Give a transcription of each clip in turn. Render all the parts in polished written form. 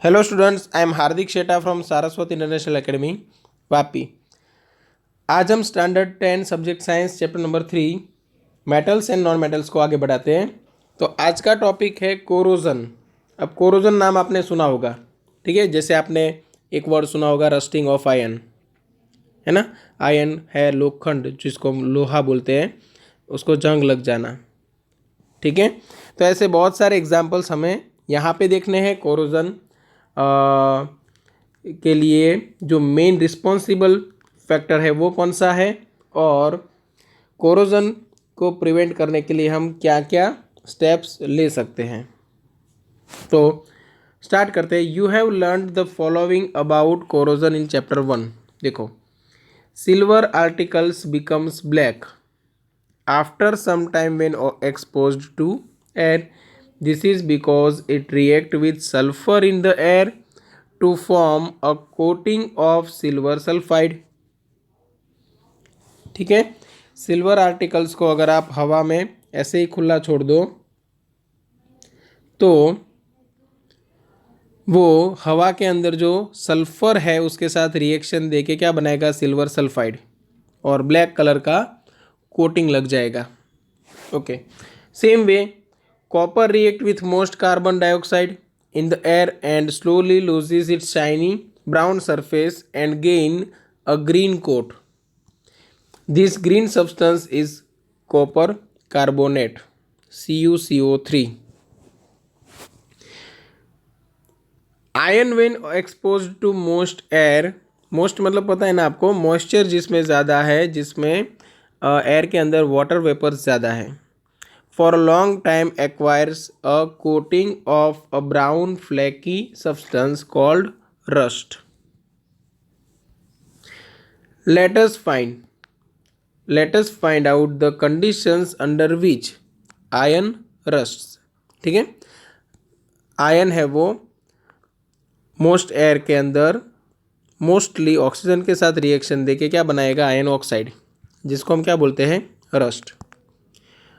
Hello students, I am Hardik Sheta from Saraswat international academy Vapi. आज हम standard 10 subject science chapter number 3 metals and non metals को आगे बढ़ाते हैं। तो आज का टॉपिक है कोरोजन। अब कोरोजन नाम आपने सुना होगा, ठीक है। जैसे आपने एक वर्ड सुना होगा रस्टिंग ऑफ आयन, है ना। आयन है लोखंड, जिसको हम लोहा बोलते हैं, उसको जंग लग जाना, ठीक है। तो ऐसे बहुत सारे एग्जाम्पल्स हमें यहाँ पे देखने हैं। कोरोजन के लिए जो मेन रिस्पॉन्सिबल फैक्टर है वो कौन सा है, और कोरोजन को प्रिवेंट करने के लिए हम क्या क्या स्टेप्स ले सकते हैं। तो स्टार्ट करते हैं। You have learn the following about corrosion in chapter 1। देखो, silver articles becomes black after some time when exposed to air. This is because it reacts with sulfur in the air to form a coating of silver sulfide, ठीक है। Silver articles को अगर आप हवा में ऐसे ही खुला छोड़ दो तो वो हवा के अंदर जो सल्फर है उसके साथ रिएक्शन देके क्या बनाएगा, सिल्वर सल्फाइड, और ब्लैक कलर का कोटिंग लग जाएगा। Okay, same way copper react with moist carbon dioxide in the air and slowly loses its shiny brown surface and gain a green coat. This green substance is copper carbonate, CuCO3. Iron when exposed to moist air, moist मतलब पता है ना आपको, moisture जिसमें ज़्यादा है, जिसमें air के अंदर वाटर वेपर्स ज़्यादा है, for a long time acquires a coating of a brown flaky substance called rust. Let us find out the conditions under which iron rusts, ठीक है। आयन है वो मोस्ट एयर के अंदर मोस्टली ऑक्सीजन के साथ रिएक्शन देके क्या बनाएगा, आयन ऑक्साइड, जिसको हम क्या बोलते हैं, रस्ट.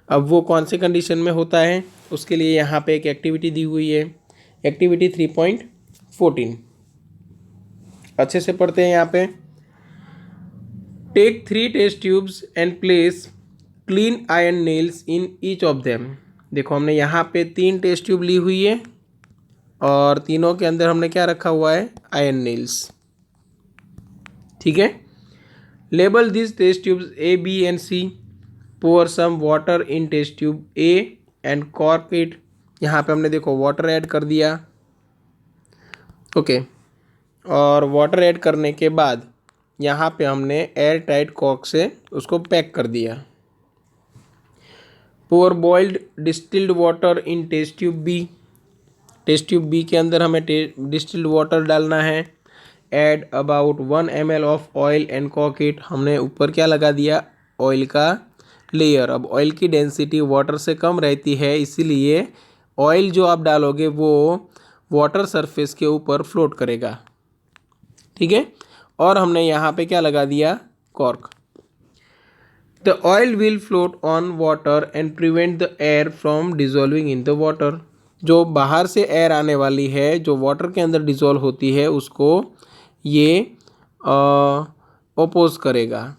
अब वो कौन से कंडीशन में होता है, उसके लिए यहाँ पे एक एक्टिविटी दी हुई है, एक्टिविटी 3.14. अच्छे से पढ़ते हैं यहाँ पे. Take 3 test tubes and place clean iron nails in each of them. देखो, हमने यहाँ पे 3 टेस्ट ट्यूब ली हुई है और तीनों के अंदर हमने क्या रखा हुआ है, आयन नेल्स, ठीक है. Label this test tubes A B and C. Pour some water in test tube A and cork it. यहाँ पे हमने देखो वाटर ऐड कर दिया, ओके. और वाटर ऐड करने के बाद यहाँ पे हमने एयर टाइट कॉर्क से उसको पैक कर दिया. Pour boiled distilled water in test tube B. Test tube B के अंदर हमें डिस्टिल्ड वाटर डालना है. Add about 1 ml of oil and कॉक इट. हमने ऊपर क्या लगा दिया, ऑयल का लेयर. अब ऑयल की डेंसिटी वाटर से कम रहती है, इसीलिए ऑयल जो आप डालोगे वो वाटर सरफेस के ऊपर फ्लोट करेगा, ठीक है. और हमने यहाँ पे क्या लगा दिया, cork. The oil will float on water and prevent the air from dissolving in the water. जो बाहर से एयर आने वाली है, जो वाटर के अंदर डिजोल्व होती है, उसको ये ओपोज करेगा,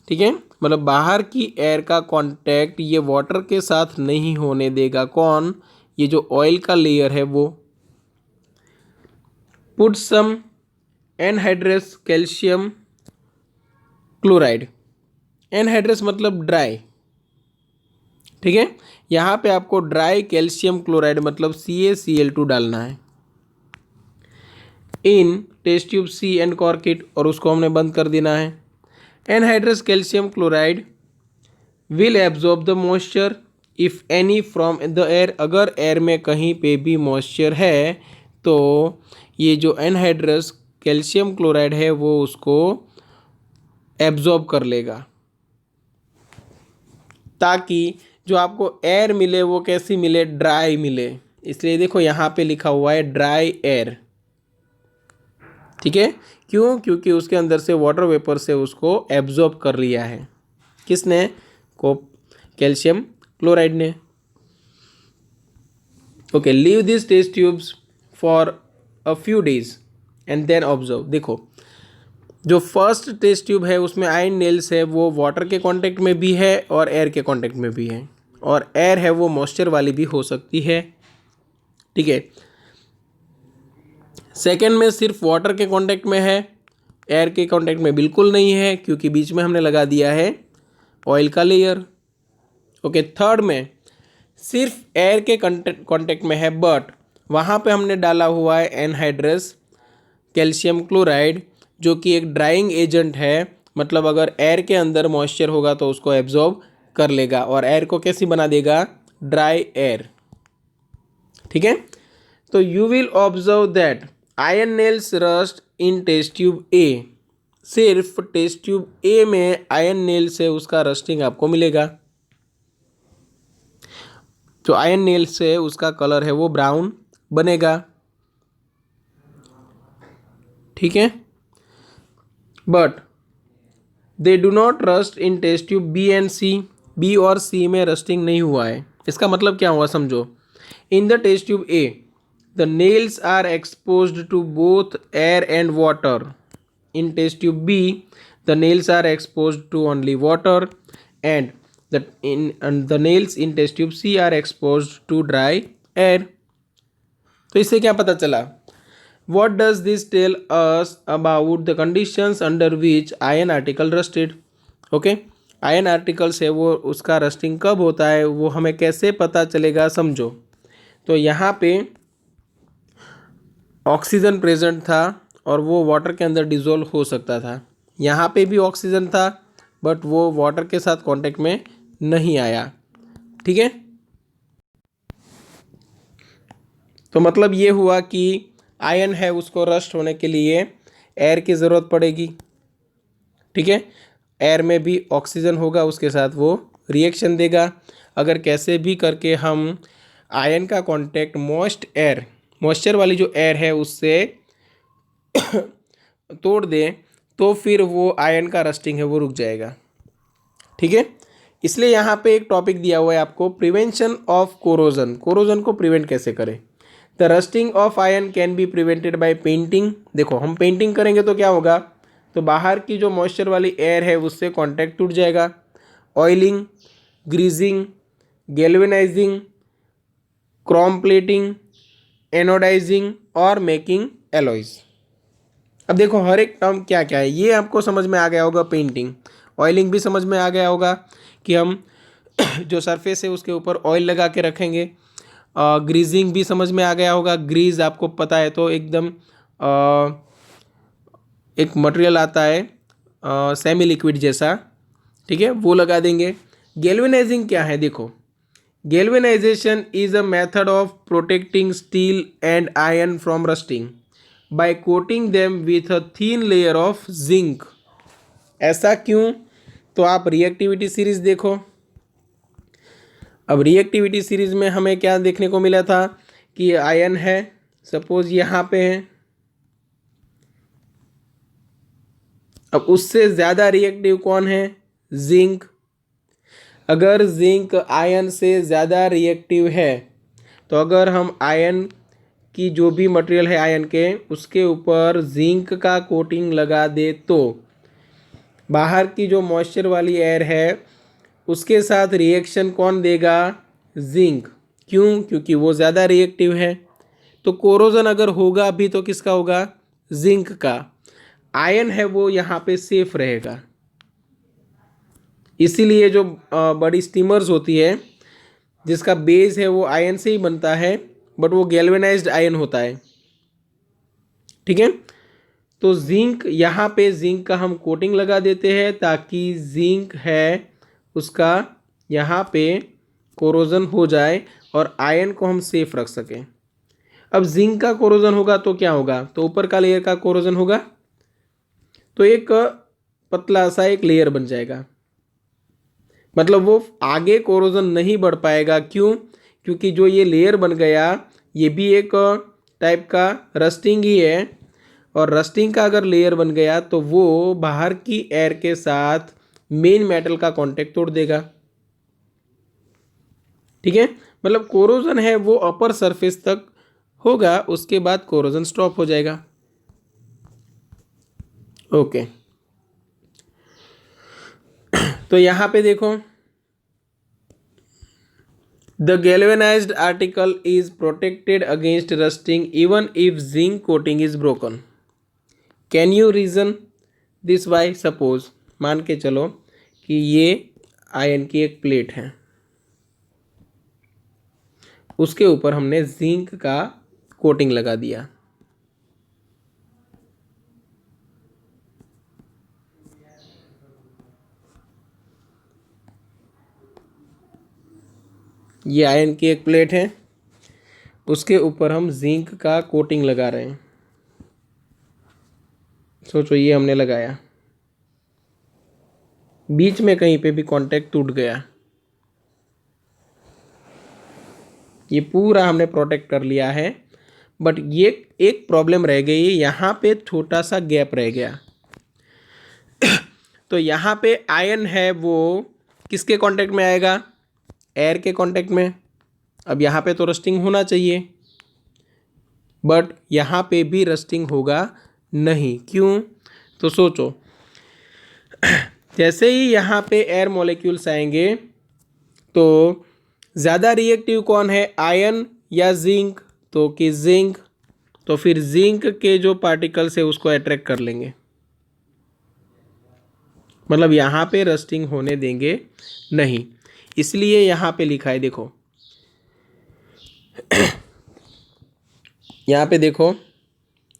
ठीक है. मतलब बाहर की एयर का कांटेक्ट ये वाटर के साथ नहीं होने देगा. कौन, ये जो ऑयल का लेयर है वो. Put some anhydrous calcium chloride. Anhydrous मतलब ड्राई, ठीक है. यहाँ पे आपको ड्राई कैल्शियम क्लोराइड मतलब CaCl2 डालना है in test tube C and cork it, और उसको हमने बंद कर देना है. Anhydrous calcium chloride will absorb the moisture if any from the air. अगर एयर में कहीं पे भी मॉइस्चर है तो ये जो एनहाइड्रस कैल्शियम क्लोराइड है वो उसको एब्जॉर्ब कर लेगा, ताकि जो आपको एयर मिले वो कैसी मिले, ड्राई मिले. इसलिए देखो यहाँ पे लिखा हुआ है ड्राई एयर, ठीक है. क्यों, क्योंकि उसके अंदर से वाटर वेपर से उसको एब्जॉर्ब कर लिया है. किसने, को कैल्शियम क्लोराइड ने. Okay, leave this test tubes for a few days and then observe. देखो जो फर्स्ट टेस्ट ट्यूब है उसमें आयन नेल्स है वो वाटर के कांटेक्ट में भी है और एयर के कांटेक्ट में भी है, और एयर है वो मॉइस्चर वाली भी हो सकती है, ठीक है। सेकेंड में सिर्फ वाटर के कांटेक्ट में है, एयर के कांटेक्ट में बिल्कुल नहीं है क्योंकि बीच में हमने लगा दिया है ऑयल का लेयर। ओके, थर्ड में सिर्फ एयर के कांटेक्ट में है बट वहाँ पे हमने डाला हुआ है एनहाइड्रस कैल्शियम क्लोराइड जो कि एक ड्राइंग एजेंट है, मतलब अगर एयर के अंदर मॉइस्चर होगा तो उसको एब्जॉर्ब कर लेगा और एयर को कैसी बना देगा, ड्राई एयर, ठीक है। तो you will observe that iron nails rust in test tube A, सिर्फ टेस्ट ट्यूब ए में आयन नेल से उसका रस्टिंग आपको मिलेगा। जो आयन नेल से उसका कलर है वो ब्राउन बनेगा, ठीक है। But they do not rust in test tube B and C, B और सी में रस्टिंग नहीं हुआ है। इसका मतलब क्या हुआ समझो, in the test tube A the nails are exposed to both air and water, in test tube B the nails are exposed to only water and the nails in test tube C are exposed to dry air। तो इससे क्या पता चला, what does this tell us about the conditions under which iron article rusted। Okay, ion articles है वो उसका rusting कब होता है वो हमें कैसे पता चलेगा समझो। तो यहाँ पे ऑक्सीजन प्रेजेंट था और वो वाटर के अंदर डिजोल्व हो सकता था, यहाँ पे भी ऑक्सीजन था बट वो वाटर के साथ कांटेक्ट में नहीं आया, ठीक है। तो मतलब ये हुआ कि आयन है उसको रस्ट होने के लिए एयर की ज़रूरत पड़ेगी, ठीक है। एयर में भी ऑक्सीजन होगा, उसके साथ वो रिएक्शन देगा। अगर कैसे भी करके हम आयन का कांटेक्ट मॉइस्चर वाली जो एयर है उससे तोड़ दें तो फिर वो आयन का रस्टिंग है वो रुक जाएगा, ठीक है। इसलिए यहाँ पे एक टॉपिक दिया हुआ है आपको, प्रिवेंशन ऑफ कोरोजन। कोरोजन को प्रिवेंट कैसे करें। The rusting of ion can be prevented by painting. देखो हम पेंटिंग करेंगे तो क्या होगा, तो बाहर की जो मॉइस्चर वाली एयर है उससे कांटेक्ट टूट जाएगा। Oiling, greasing, galvanizing, chrome plating, anodizing और मेकिंग एलॉयज। अब देखो हर एक टर्म क्या क्या है ये आपको समझ में आ गया होगा। पेंटिंग, ऑयलिंग भी समझ में आ गया होगा कि हम जो सरफेस है उसके ऊपर ऑयल लगा के रखेंगे। ग्रीजिंग भी समझ में आ गया होगा, ग्रीज आपको पता है तो एकदम एक मटेरियल आता है सेमी लिक्विड जैसा, ठीक है, वो लगा देंगे। गैल्वेनाइजिंग क्या है, देखो galvanization is a method of protecting steel and iron from rusting by coating them with a thin layer of zinc. ऐसा क्यों, तो आप रिएक्टिविटी सीरीज देखो। अब रिएक्टिविटी सीरीज में हमें क्या देखने को मिला था कि आयन है, सपोज यहाँ पे है, अब उससे ज़्यादा रिएक्टिव कौन है, जिंक। अगर जिंक आयन से ज़्यादा रिएक्टिव है तो अगर हम आयन की जो भी मटेरियल है आयन के उसके ऊपर जिंक का कोटिंग लगा दे तो बाहर की जो मॉइस्चर वाली एयर है उसके साथ रिएक्शन कौन देगा, जिंक। क्यों, क्योंकि वो ज़्यादा रिएक्टिव है। तो कोरोजन अगर होगा भी तो किसका होगा, जिंक का। आयन है वो यहाँ पे सेफ रहेगा। इसीलिए जो बड़ी स्टीमर्स होती है जिसका बेस है वो आयन से ही बनता है बट वो गैल्वेनाइज्ड आयन होता है, ठीक है। तो जिंक यहाँ पे जिंक का हम कोटिंग लगा देते हैं ताकि जिंक है उसका यहाँ पे कोरोजन हो जाए और आयन को हम सेफ रख सकें। अब जिंक का कोरोजन होगा तो क्या होगा, तो ऊपर का लेयर का कोरोजन होगा तो एक पतला सा एक लेयर बन जाएगा, मतलब वो आगे कोरोजन नहीं बढ़ पाएगा। क्यों, क्योंकि जो ये लेयर बन गया ये भी एक टाइप का रस्टिंग ही है और रस्टिंग का अगर लेयर बन गया तो वो बाहर की एयर के साथ मेन मेटल का कांटेक्ट तोड़ देगा, ठीक है। मतलब कोरोजन है वो अपर सरफेस तक होगा उसके बाद कोरोजन स्टॉप हो जाएगा। ओके, तो यहाँ पे देखो, the galvanized article is protected against rusting even if zinc coating is broken. Can you reason this why? Suppose मान के चलो कि ये आयन की एक प्लेट है, उसके ऊपर हमने जिंक का कोटिंग लगा दिया। ये आयन की एक प्लेट है, उसके ऊपर हम जिंक का कोटिंग लगा रहे हैं। सोचो ये हमने लगाया, बीच में कहीं पे भी कांटेक्ट टूट गया, ये पूरा हमने प्रोटेक्ट कर लिया है, बट ये एक प्रॉब्लम रह गई, यहाँ पे छोटा सा गैप रह गया। तो यहाँ पे आयन है वो किसके कांटेक्ट में आएगा? एयर के कांटेक्ट में। अब यहाँ पे तो रस्टिंग होना चाहिए, बट यहाँ पे भी रस्टिंग होगा नहीं। क्यों? तो सोचो, जैसे ही यहाँ पे एयर मॉलिक्यूल्स आएंगे तो ज़्यादा रिएक्टिव कौन है, आयन या जिंक? तो कि जिंक, तो फिर जिंक के जो पार्टिकल्स है उसको अट्रैक्ट कर लेंगे, मतलब यहाँ पे रस्टिंग होने देंगे नहीं। इसलिए यहाँ पे लिखा है, देखो यहाँ पे देखो,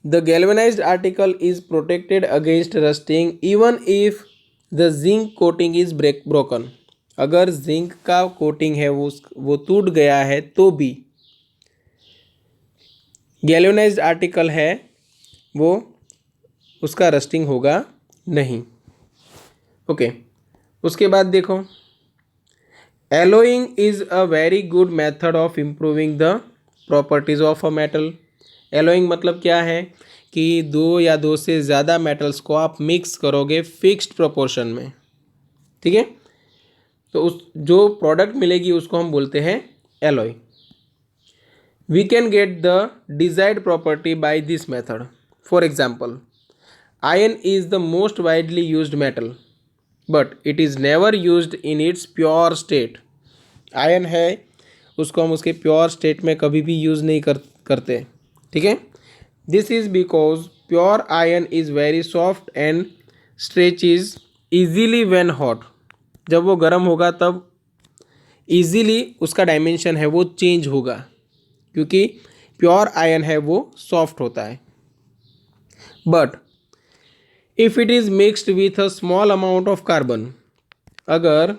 the galvanized article is protected against rusting even if the zinc coating is broken. अगर जिंक का कोटिंग है वो टूट गया है तो भी गैल्वेनाइज्ड आर्टिकल है वो उसका रस्टिंग होगा नहीं। ओके, उसके बाद देखो, allowing is a very good method of improving the properties of a metal. Allowing मतलब क्या है कि दो या दो से ज़्यादा मेटल्स को आप मिक्स करोगे फिक्स्ड प्रोपोर्शन में, ठीक है, तो उस जो प्रोडक्ट मिलेगी उसको हम बोलते हैं alloy. We can get the desired property by this method. For example, iron is the most widely used metal but it is never used in its pure state. Iron है उसको हम उसके प्योर स्टेट में कभी भी use नहीं करते, ठीक है। This is because pure ion is very soft and stretches easily when hot. जब वो गर्म होगा तब ईजीली उसका डायमेंशन है वो चेंज होगा, क्योंकि प्योर आयन है वो सॉफ्ट होता है। But if it is mixed with a small amount of carbon, अगर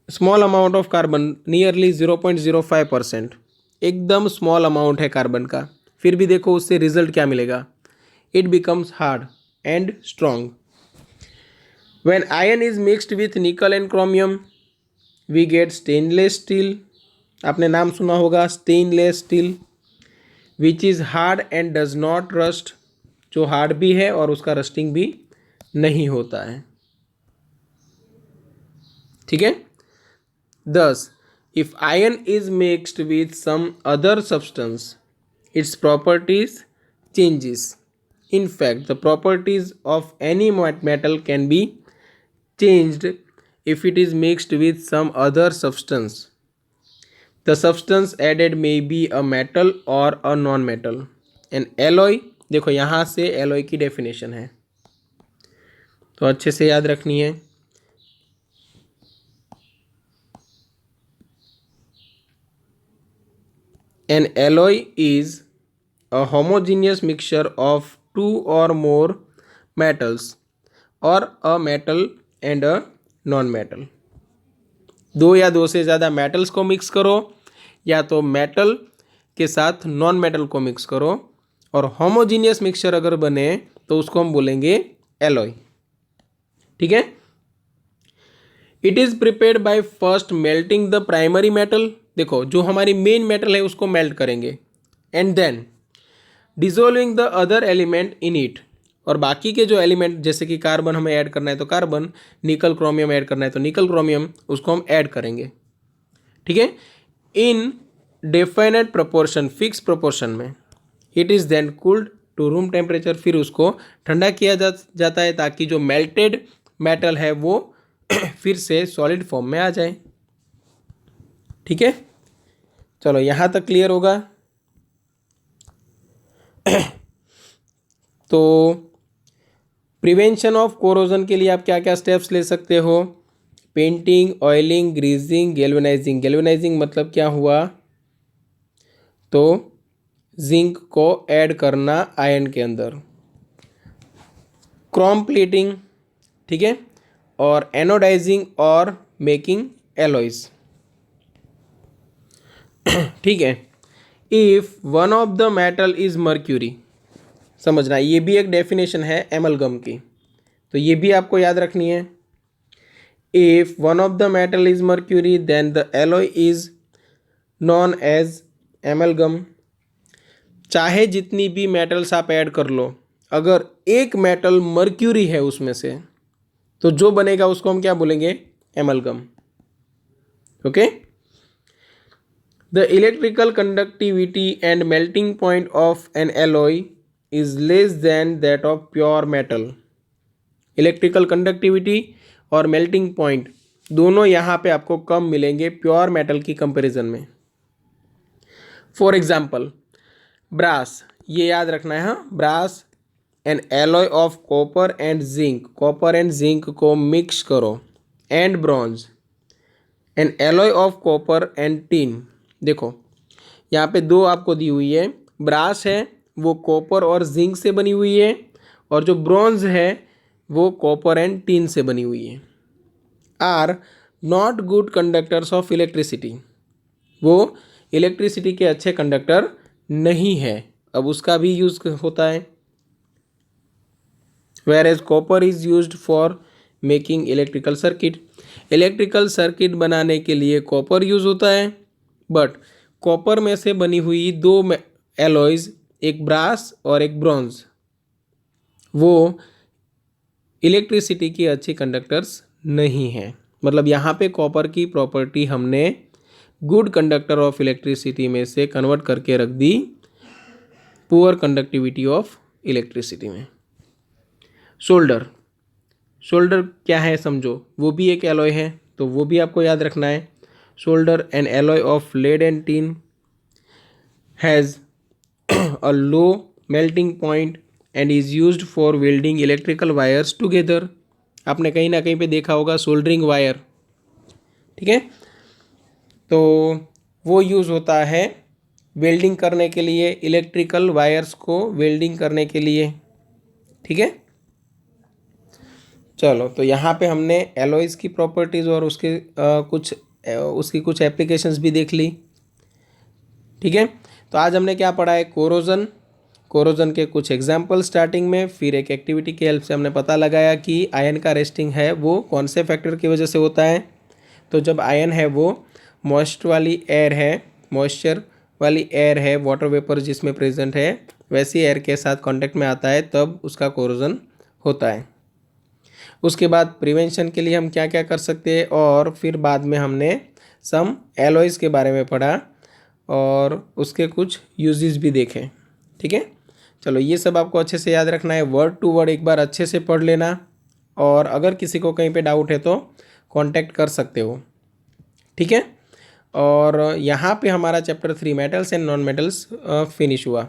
small amount of carbon nearly 0.05%, एकदम स्मॉल अमाउंट है कार्बन का, फिर भी देखो उससे रिजल्ट क्या मिलेगा, it becomes hard and strong. When iron is mixed with nickel and chromium we get stainless steel. आपने नाम सुना होगा stainless steel, which is hard and does not rust, जो हार्ड भी है और उसका रस्टिंग भी नहीं होता है, ठीक है। Thus, if iron is mixed with some other substance, its properties changes. In fact, the properties of any metal can be changed if it is mixed with some other substance. The substance added may be a metal or a non-metal. An alloy, देखो यहाँ से alloy की definition है, तो अच्छे से याद रखनी है। An alloy is a homogeneous mixture of two or more metals or a metal and a non-metal। दो या दो से ज़्यादा मेटल्स को मिक्स करो या तो मेटल के साथ नॉन मेटल को मिक्स करो, और होमोजीनियस मिक्सचर अगर बने तो उसको हम बोलेंगे एलॉय, ठीक है। It is prepared by first melting the primary metal. देखो जो हमारी मेन मेटल है उसको मेल्ट करेंगे, and then dissolving the other element in it, और बाकी के जो एलिमेंट जैसे कि कार्बन हमें ऐड करना है तो कार्बन, निकल क्रोमियम ऐड करना है तो निकल क्रोमियम, उसको हम ऐड करेंगे, ठीक है। In definite proportion, fixed proportion में, it is then cooled to room temperature, फिर उसको ठंडा किया जाता है ताकि जो मेल्टेड मेटल है वो फिर से सॉलिड फॉर्म में आ जाए। ठीक है, चलो यहाँ तक क्लियर होगा। तो प्रिवेंशन ऑफ कोरोजन के लिए आप क्या क्या स्टेप्स ले सकते हो? Painting, oiling, greasing, galvanising. Galvanising मतलब क्या हुआ? तो जिंक को ऐड करना आयन के अंदर। क्रोम प्लेटिंग, ठीक है, और एनोडाइजिंग और मेकिंग एलॉयज। ठीक है, if one of the metal is mercury, समझना ये भी एक डेफिनेशन है एमलगम की, तो ये भी आपको याद रखनी है। If one of the metal is mercury then the alloy is known as amalgam. चाहे जितनी भी मेटल्स आप ऐड कर लो, अगर एक मेटल मर्क्यूरी है उसमें से, तो जो बनेगा उसको हम क्या बोलेंगे? Amalgam. Okay. The electrical conductivity and melting point of an alloy is less than that of pure metal. Electrical conductivity और मेल्टिंग पॉइंट दोनों यहाँ पे आपको कम मिलेंगे प्योर मेटल की कंपैरिजन में। फॉर एग्जाम्पल ब्रास, ये याद रखना है। हाँ, brass an alloy of copper and zinc, copper and zinc को मिक्स करो। And bronze an alloy of copper and tin. देखो यहाँ पे दो आपको दी हुई है, ब्रास है वो कॉपर और जिंक से बनी हुई है, और जो ब्रॉन्ज है वो कॉपर एंड टिन से बनी हुई है। Are not good conductors of electricity, वो इलेक्ट्रिसिटी के अच्छे कंडक्टर नहीं है। अब उसका भी यूज होता है। Whereas copper is used for making electrical circuit, electrical circuit बनाने के लिए कॉपर यूज होता है, बट कॉपर में से बनी हुई दो एलॉयज, एक ब्रास और एक ब्रॉन्ज, वो इलेक्ट्रिसिटी की अच्छी कंडक्टर्स नहीं हैं। मतलब यहाँ पे कॉपर की प्रॉपर्टी हमने गुड कंडक्टर ऑफ इलेक्ट्रिसिटी में से कन्वर्ट करके रख the poor conductivity of electricity में। सोल्डर, सोल्डर क्या है समझो, वो भी एक एलॉय है, तो वो भी आपको याद रखना है। Solder an alloy of lead and tin has a low melting point and is used for welding electrical wires together. आपने कहीं ना कहीं पे देखा होगा सोल्डरिंग वायर, ठीक है, तो वो यूज़ होता है वेल्डिंग करने के लिए, इलेक्ट्रिकल वायर्स को वेल्डिंग करने के लिए। ठीक है, चलो तो यहाँ पे हमने एलॉयज़ की प्रॉपर्टीज़ और उसकी कुछ एप्लीकेशंस भी देख ली। ठीक है, तो आज हमने क्या पढ़ा है? कोरोजन, कोरोजन के कुछ एग्जाम्पल स्टार्टिंग में, फिर एक एक्टिविटी की हेल्प से हमने पता लगाया कि आयन का रेस्टिंग है वो कौन से फैक्टर की वजह से होता है। तो जब आयन है वो मॉइस्चर वाली एयर है, वाटर वेपर जिसमें प्रेजेंट है वैसी एयर के साथ कांटेक्ट में आता है, तब उसका कोरोजन होता है। उसके बाद प्रिवेंशन के लिए हम क्या क्या कर सकते हैं, और फिर बाद में हमने सम एलॉयज़ के बारे में पढ़ा और उसके कुछ यूजेस भी देखे। ठीक है, चलो ये सब आपको अच्छे से याद रखना है, वर्ड टू वर्ड एक बार अच्छे से पढ़ लेना, और अगर किसी को कहीं पे डाउट है तो कांटेक्ट कर सकते हो। ठीक है, और यहाँ पे हमारा chapter 3 metals and non metals finish हुआ।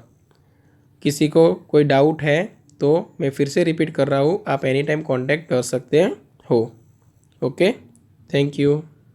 किसी को कोई डाउट है तो मैं फिर से रिपीट कर रहा हूँ, आप एनी टाइम कांटेक्ट कर सकते हो। Okay, thank you.